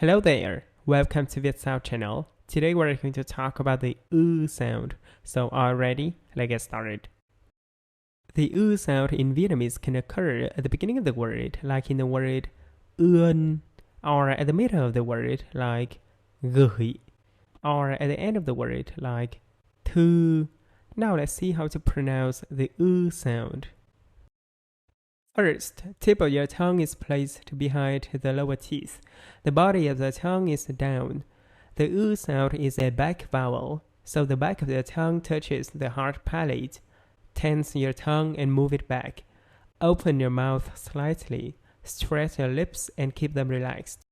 Hello there, welcome to Vietsound channel. Today we're going to talk about the sound. So are ready? Let's get started. The sound in Vietnamese can occur at the beginning of the word, like in the word ươn, or at the middle of the word, like gửi, or at the end of the word, like thư. Now let's see how to pronounce the sound. First, tip of your tongue is placed behind the lower teeth. The body of the tongue is down. The sound is a back vowel, so the back of the tongue touches the hard palate. Tense your tongue and move it back. Open your mouth slightly, stretch your lips and keep them relaxed.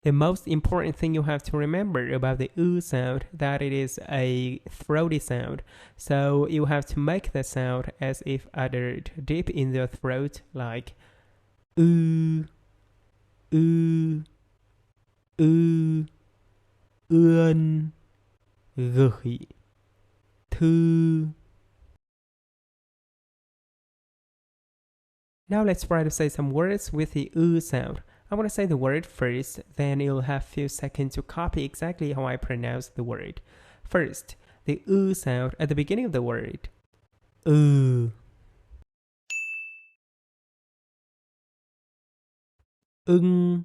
The most important thing you have to remember about the sound that it is a throaty sound, so you have to make the sound as if uttered deep in the throat, like ươn, gửi, thư. Now let's try to say some words with the sound. I want to say the word first, then you'll have a few seconds to copy exactly how I pronounce the word. First, the sound at the beginning of the word. Ưng, ưa,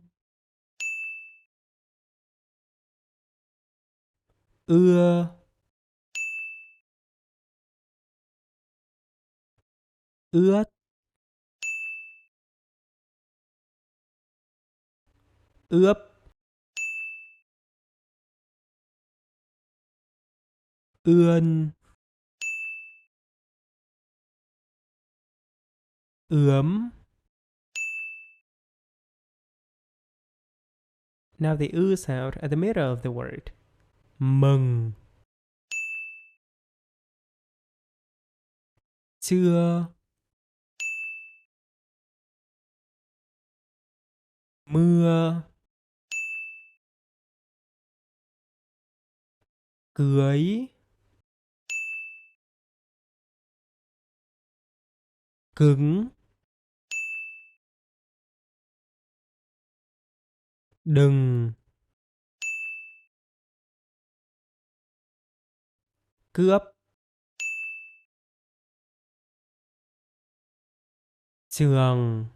ướt, ướp, ươn, ướm. Now the sound at the middle of the word. Mừng, trưa, mưa, cưới, cứng, đừng, cướp, trường.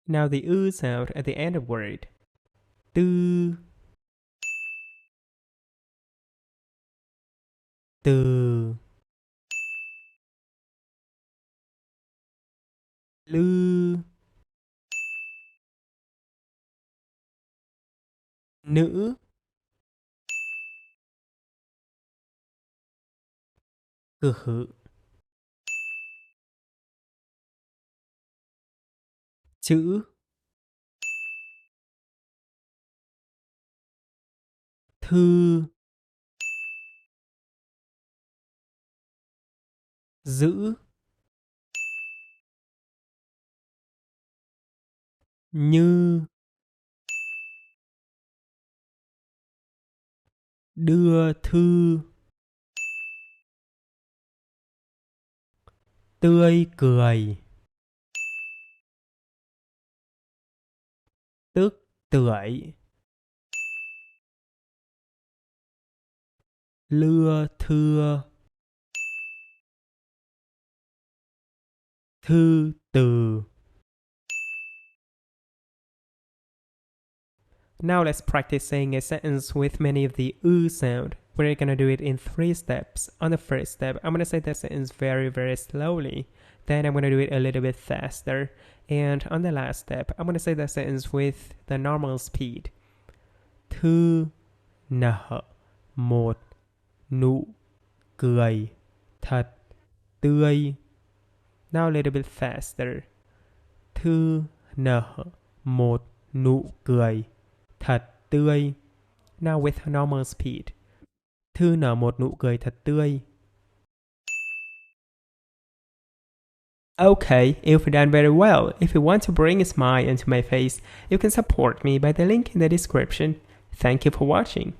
Now the sound at the end of word. Tư, từ, lư, nữ, cử, chữ, thư, giữ, như, đưa thư, tươi cười, tức tưởi, lưa thưa, thư từ. Now let's practice saying a sentence with many of the sound. We're gonna do it in 3 steps. On the first step, I'm gonna say the sentence very, very slowly. Then I'm gonna do it a little bit faster. And on the last step, I'm gonna say the sentence with the normal speed. Thư nở một nụ cười thật tươi. Now a little bit faster. Thư nở một nụ cười thật tươi. Now with normal speed. Thư nở một nụ cười thật tươi. Okay, you've done very well. If you want to bring a smile into my face, you can support me by the link in the description. Thank you for watching.